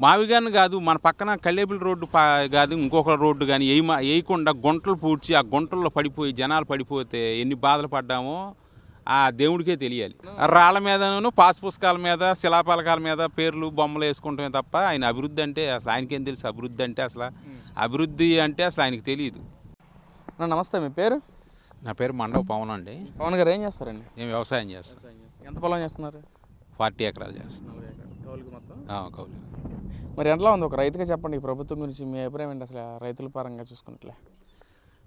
మావిగాని కాదు, మన పక్కన కల్లేబుల్ రోడ్డు కాదు, ఇంకొక రోడ్డు కానీ వేయకుండా గుంటలు పూడ్చి ఆ గుంటల్లో పడిపోయి జనాలు పడిపోతే ఎన్ని బాధలు పడ్డామో ఆ దేవుడికే తెలియాలి. రాళ్ళ మీదను పాస్ పుస్తకాల మీద శిలాపలకాల మీద పేర్లు బొమ్మలు వేసుకుంటామే తప్ప ఆయన అభివృద్ధి అంటే అసలు ఆయనకేం తెలుసు. అభివృద్ధి అంటే అసలు ఆయనకి తెలియదు. నమస్తే, మీ పేరు? నా పేరు మండవ పవన్ అండి. పవన్ గారు ఏం చేస్తారండి? నేను వ్యవసాయం చేస్తాను. ఎంత పొలం చేస్తున్నారు? 40 ఎకరాలు చేస్తాను. కౌలు. మరి ఎంతలా ఉంది ఒక రైతుగా చెప్పండి, ఈ ప్రభుత్వం గురించి మీ అభిప్రాయం ఏంటి? అసలు రైతుల పరంగా చూసుకున్నట్లే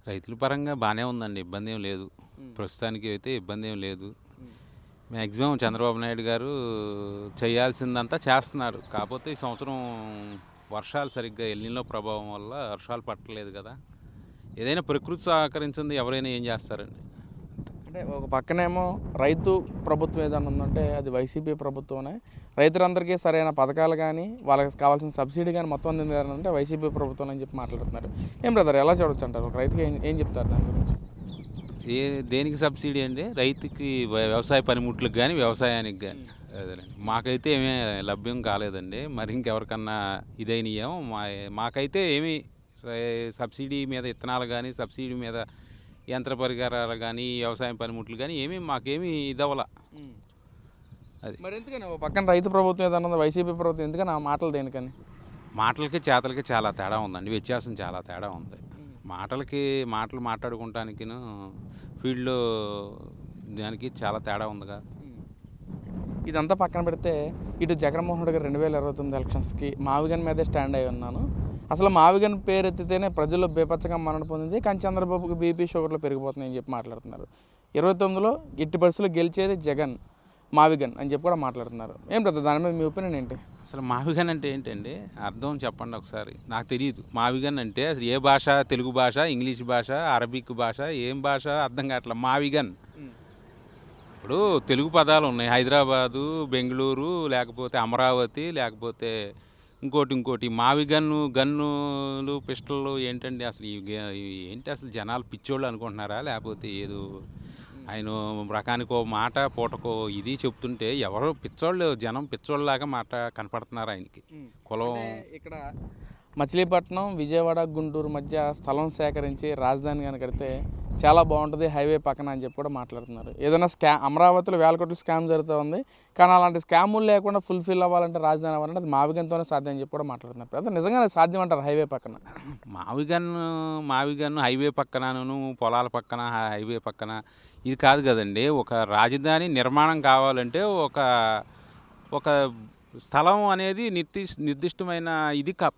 రైతుల పరంగా బాగానే ఉందండి, ఇబ్బంది ఏం లేదు. ప్రస్తుతానికి అయితే ఇబ్బంది ఏం లేదు. మ్యాక్సిమం చంద్రబాబు నాయుడు గారు చేయాల్సిందంతా చేస్తున్నారు. కాకపోతే ఈ సంవత్సరం వర్షాలు సరిగ్గా ఎల్నినో ప్రభావం వల్ల వర్షాలు పట్టలేదు కదా. ఏదైనా ప్రకృతి సహకరించింది, ఎవరైనా ఏం చేస్తారండి. అంటే ఒక పక్కనేమో రైతు ప్రభుత్వం ఏదైనా ఉందంటే అది వైసీపీ ప్రభుత్వమే. రైతులందరికీ సరైన పథకాలు కానీ వాళ్ళకి కావాల్సిన సబ్సిడీ కానీ మొత్తం అందిందంటే వైసీపీ ప్రభుత్వం అని చెప్పి మాట్లాడుతున్నారు. ఏం బ్రదర్, ఎలా చూడొచ్చు అంటారు? ఒక రైతుకి ఏం చెప్తారు దాని గురించి? దేనికి సబ్సిడీ అండి? రైతుకి వ్యవసాయ పనిముట్లకు కానీ వ్యవసాయానికి కానీ అదేనండి. మాకైతే ఏమీ లభ్యం కాలేదండి. మరి ఇంకెవరికన్నా ఇదైనయేమో. మాకైతే ఏమీ సబ్సిడీ మీద విత్తనాలు కానీ సబ్సిడీ మీద యంత్ర పరికరాలు కానీ వ్యవసాయం పనిముట్లు కానీ మాకేమీ ఇదవల. అది మరి ఎందుకని పక్కన రైతు ప్రభుత్వం ఏదన్నా వైసీపీ ప్రభుత్వం ఎందుకని ఆ మాటలు దేనికని? మాటలకి చేతలకి చాలా తేడా ఉందండి, వ్యత్యాసం చాలా తేడా ఉంది. మాటలు మాట్లాడుకోవటానికి ఫీల్డ్లో దానికి చాలా తేడా ఉందిగా. ఇదంతా పక్కన పెడితే ఇటు జగన్మోహన్ రెడ్డి గారు 2029 ఎలక్షన్స్కి మావిగన్ మీదే స్టాండ్ అయి ఉన్నాను. అసలు మావిగన్ పేరు ఎత్తితేనే ప్రజల్లో బేపచ్చగా మన్నన పొందింది, కానీ చంద్రబాబుకి బీపీ షుగర్లు పెరిగిపోతున్నాయని చెప్పి మాట్లాడుతున్నారు. 29లో ఎట్టి పరిస్థితుల్లో గెలిచేది జగన్, మావిగన్ అని చెప్పి కూడా మాట్లాడుతున్నారు. ఏం బ్రదర్, దాని మీద మీ ఒపీనియన్ ఏంటి? అసలు మావిగన్ అంటే ఏంటండి? అర్థం చెప్పండి ఒకసారి. నాకు తెలియదు. మావిగన్ అంటే అసలు ఏ భాష? తెలుగు భాష, ఇంగ్లీష్ భాష, అరబిక్ భాష, ఏం భాష అర్థం కావట్లేదు. మావిగన్ ఇప్పుడు తెలుగు పదాలు ఉన్నాయి. హైదరాబాదు, బెంగళూరు, లేకపోతే అమరావతి, లేకపోతే ఇంకోటి గన్నులు పిస్టళ్ళు ఏంటండి అసలు? ఏంటి అసలు? జనాలు పిచ్చోళ్ళు అనుకుంటున్నారా? లేకపోతే ఏదో ఆయన రకానికో మాట పూటకో ఇది చెప్తుంటే ఎవరో పిచ్చోళ్ళు, జనం పిచ్చోళ్ళలాగా మాట కనపడుతున్నారు ఆయనకి. కులం ఇక్కడ మచిలీపట్నం, విజయవాడ, గుంటూరు మధ్య స్థలం సేకరించి రాజధాని కనుక కడితే చాలా బాగుంటుంది, హైవే పక్కన అని చెప్పి కూడా మాట్లాడుతున్నారు. ఏదైనా అమరావతిలో 1000 కోట్ల స్కామ్ జరుగుతూ ఉంది, కానీ అలాంటి స్కాములు లేకుండా ఫుల్ఫిల్ అవ్వాలంటే రాజధాని అవ్వాలంటే అది మావిగన్తోనే సాధ్యం అని చెప్పి కూడా మాట్లాడుతున్నారు. ప్రజలు నిజంగానే సాధ్యం అంటారు హైవే పక్కన? మావిగన్ హైవే పక్కనను, పొలాల పక్కన, హైవే పక్కన ఇది కాదు కదండి. ఒక రాజధాని నిర్మాణం కావాలంటే ఒక స్థలం అనేది నిర్దిష్టమైన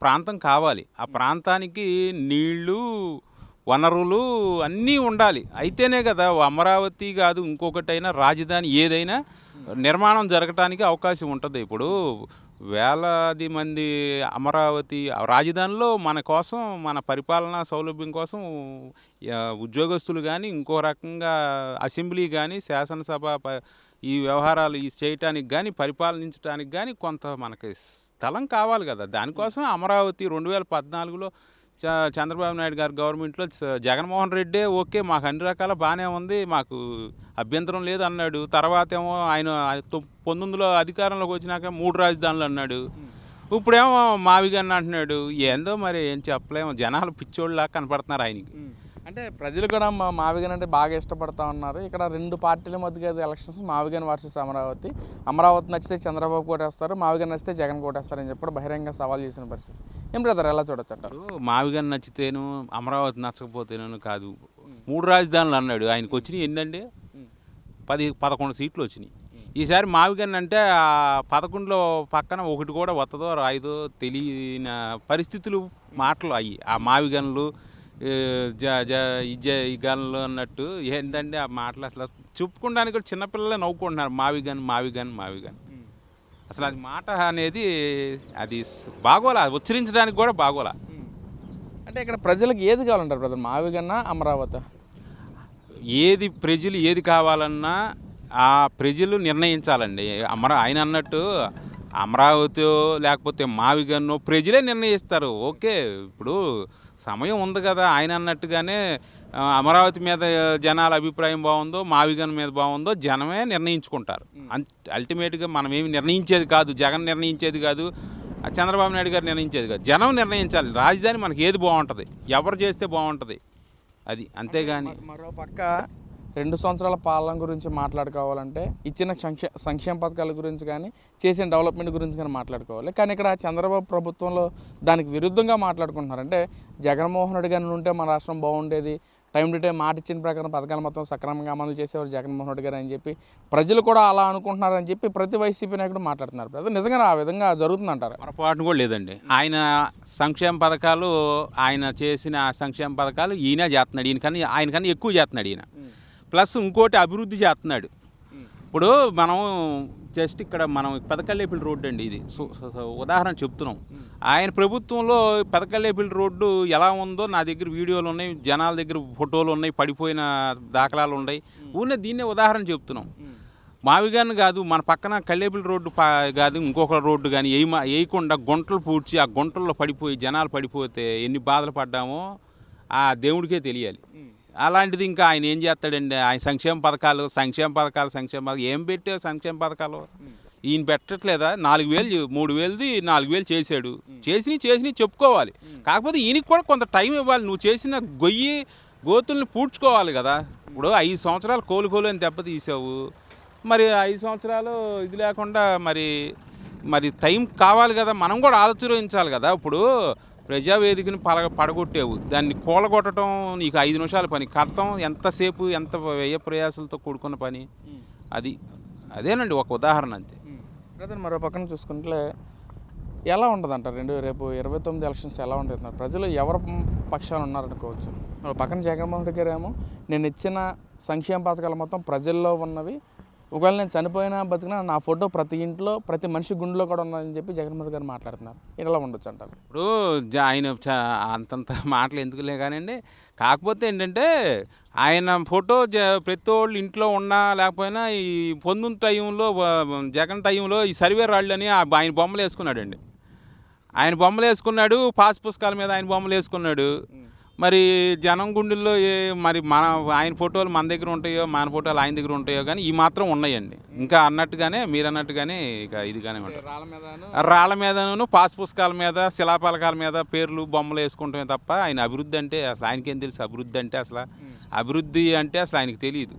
ప్రాంతం కావాలి. ఆ ప్రాంతానికి నీళ్లు, వనరులు అన్నీ ఉండాలి. అయితేనే కదా అమరావతి కాదు ఇంకొకటైనా రాజధాని ఏదైనా నిర్మాణం జరగటానికి అవకాశం ఉంటుంది. ఇప్పుడు వేలాది మంది అమరావతి రాజధానిలో మన కోసం, మన పరిపాలనా సౌలభ్యం కోసం ఉద్యోగస్తులు కానీ ఇంకో రకంగా అసెంబ్లీ కానీ శాసనసభ ఈ వ్యవహారాలు చేయటానికి కానీ పరిపాలించడానికి కానీ కొంత మనకి స్థలం కావాలి కదా. దానికోసం అమరావతి 2014లో చంద్రబాబు నాయుడు గారి గవర్నమెంట్లో జగన్మోహన్ రెడ్డే ఓకే మాకు అన్ని రకాల బాగానే ఉంది, మాకు అభ్యంతరం లేదు అన్నాడు. తర్వాత ఏమో ఆయన 19లో అధికారంలోకి వచ్చినాక 3 రాజధానులు అన్నాడు. ఇప్పుడేమో మావిగన్ అంటున్నాడు. ఏందో మరి ఏం చెప్పలేము, జనాలు పిచ్చోళ్ళలాగా కనపడుతున్నారు ఆయనకి. అంటే ప్రజలు కూడా మావిగన్ అంటే బాగా ఇష్టపడతా ఉన్నారు. ఇక్కడ 2 పార్టీల మధ్య ఎలక్షన్స్, మావిగన్ వర్సెస్ అమరావతి. అమరావతి నచ్చితే చంద్రబాబు కోటేస్తారు, మావిగన్ నచ్చితే జగన్ కోటేస్తారని చెప్పి బహిరంగ సవాల్ చేసిన పరిస్థితి. ఏం బ్రదర్, ఎలా చూడొచ్చు అంటారు? మావిగన్ నచ్చితేను అమరావతి నచ్చకపోతేను కాదు. 3 రాజధానులు అన్నాడు. ఆయనకు వచ్చినాయి ఎన్నండి? 11 సీట్లు వచ్చినాయి. ఈసారి మావిగన్ అంటే 11లో పక్కన ఒకటి కూడా వస్తుందో రాయిదో తెలియని పరిస్థితులు మాటలు అయ్యి. ఆ మావిగన్లు ఈ గన్లు అన్నట్టు ఏంటంటే ఆ మాటలు అసలు చెప్పుకోవడానికి కూడా చిన్నపిల్లలే నవ్వుకుంటున్నారు. మావిగన్ అసలు అది మాట అనేది అది బాగోలా, ఉచ్చరించడానికి కూడా బాగోలా. అంటే ఇక్కడ ప్రజలకు ఏది కావాలంటారు బ్రదర్, మావిగన్నా అమరావతి? ప్రజలు ఏది కావాలన్నా ఆ ప్రజలు నిర్ణయించాలండి. ఆయన అన్నట్టు అమరావతి లేకపోతే మావిగన్ను ప్రజలే నిర్ణయిస్తారు. ఓకే, ఇప్పుడు సమయం ఉంది కదా. ఆయన అన్నట్టుగానే అమరావతి మీద జనాల అభిప్రాయం బాగుందో, మావిగన్ మీద బాగుందో జనమే నిర్ణయించుకుంటారు. అల్టిమేట్గా మనం ఏమి నిర్ణయించేది కాదు, జగన్ నిర్ణయించేది కాదు, ఆ చంద్రబాబు నాయుడు గారు నిర్ణయించేది కాదు, జనం నిర్ణయించాలి రాజధాని మనకి ఏది బాగుంటుంది, ఎవరు చేస్తే బాగుంటుంది, అది అంతేగాని. మరో పక్క 2 సంవత్సరాల పాలన గురించి మాట్లాడుకోవాలంటే ఇచ్చిన సంక్షేమ పథకాల గురించి కానీ చేసిన డెవలప్మెంట్ గురించి కానీ మాట్లాడుకోవాలి. కానీ ఇక్కడ చంద్రబాబు ప్రభుత్వంలో దానికి విరుద్ధంగా మాట్లాడుకుంటున్నారు. అంటే జగన్మోహన్ రెడ్డి గారిని ఉంటే మన రాష్ట్రం బాగుండేది, టైం టు టైం మాట ఇచ్చిన ప్రకారం పథకాలు మొత్తం సక్రమంగా అమలు చేసేవారు జగన్మోహన్ రెడ్డి గారు అని చెప్పి ప్రజలు కూడా అలా అనుకుంటున్నారని చెప్పి ప్రతి వైసీపీ నాయకుడు మాట్లాడుతున్నారు. అది నిజంగా ఆ విధంగా జరుగుతుందంటారు? పొరపాటును కూడా లేదండి. ఆయన సంక్షేమ పథకాలు, ఆయన చేసిన సంక్షేమ పథకాలు ఈయన చేస్తున్నాడు, ఆయనకన్నా ఎక్కువ చేస్తున్నాడు ఈయన. ప్లస్ ఇంకోటి అభివృద్ధి చేస్తున్నాడు. ఇప్పుడు మనం జస్ట్ ఇక్కడ మనం పెదకల్లేపల్లి రోడ్డు అండి, ఇది ఉదాహరణ చెప్తున్నాం. ఆయన ప్రభుత్వంలో పెదకల్లేపల్లి రోడ్డు ఎలా ఉందో నా దగ్గర వీడియోలు ఉన్నాయి, జనాల దగ్గర ఫోటోలు ఉన్నాయి, పడిపోయిన దాఖలాలు ఉన్నాయి. దీన్నే ఉదాహరణ చెప్తున్నాం. మావిగాని కాదు, మన పక్కన కల్లేపల్లి రోడ్డు కాదు, ఇంకొక రోడ్డు కానీ వేయకుండా గుంటలు పూడ్చి ఆ గుంటల్లో పడిపోయి జనాలు పడిపోతే ఎన్ని బాధలు పడ్డామో ఆ దేవుడికే తెలియాలి. అలాంటిది ఇంకా ఆయన ఏం చేస్తాడండి? ఆయన సంక్షేమ పథకాలు ఏం పెట్టావు? సంక్షేమ పథకాలు ఈయన పెట్టట్లేదా? 4,000 3,000ది 4,000 చేశాడు. చేసి చెప్పుకోవాలి. కాకపోతే ఈయనకి కూడా కొంత టైం ఇవ్వాలి. నువ్వు చేసిన గోతుల్ని పూడ్చుకోవాలి కదా. ఇప్పుడు 5 సంవత్సరాలు కోలు అని దెబ్బతీసావు, మరి 5 సంవత్సరాలు ఇది లేకుండా మరి టైం కావాలి కదా, మనం కూడా ఆలోచించాలి కదా. ఇప్పుడు ప్రజావేదికని పడగొట్టేవు, దాన్ని కూలగొట్టడం నీకు 5 నిమిషాల పని, కడతాం ఎంతసేపు, ఎంత వ్యయ ప్రయాసాలతో కూడుకున్న పని. అదేనండి ఒక ఉదాహరణ అంతే. బ్రదర్, మరో పక్కన చూసుకుంటే ఎలా ఉంటుంది అంటారు? రేపు 29 ఎలక్షన్స్ ఎలా ఉంటుంది? ప్రజలు ఎవరి పక్షాలు ఉన్నారనుకోవచ్చు. మరో పక్కన జగన్మోహన్ రెడ్డి గారు ఏమో నేను ఇచ్చిన సంక్షేమ పథకాలు మొత్తం ప్రజల్లో ఉన్నవి, ఒకవేళ నేను చనిపోయినా బతికినా నా ఫోటో ప్రతి ఇంట్లో ప్రతి మనిషి గుండెలో కూడా ఉన్నదని చెప్పి జగన్మోహన్ గారు మాట్లాడుతున్నారు. ఇలా ఉండొచ్చు అంటారు? ఇప్పుడు ఆయన అంతంత మాటలు ఎందుకులే కానివ్వండి. కాకపోతే ఏంటంటే ఆయన ఫోటో ప్రతి వాళ్ళు ఇంట్లో ఉన్నా లేకపోయినా ఈ పొందున టైంలో, జగన్ టైంలో ఈ సర్వే రాళ్ళని ఆయన బొమ్మలు వేసుకున్నాడండి. ఆయన బొమ్మలు వేసుకున్నాడు, పాస్ పుస్తకాల మీద ఆయన బొమ్మలు వేసుకున్నాడు. మరి జనం గుండెల్లో మరి ఆయన ఫోటోలు మన దగ్గర ఉంటాయో, మన ఫోటోలు ఆయన దగ్గర ఉంటాయో కానీ ఈ మాత్రం ఉన్నాయండి. ఇంకా అన్నట్టుగానే మీరు అన్నట్టుగానే ఇక ఇదిగానే ఉంటాయి. రాళ్ళ మీదను, పాస్ పుస్తకాల మీద, శిలాపలకాల మీద పేర్లు బొమ్మలు వేసుకుంటామే తప్ప ఆయన అభివృద్ధి అంటే అసలు ఆయనకేం తెలుసు? అభివృద్ధి అంటే అసలు ఆయనకి తెలియదు.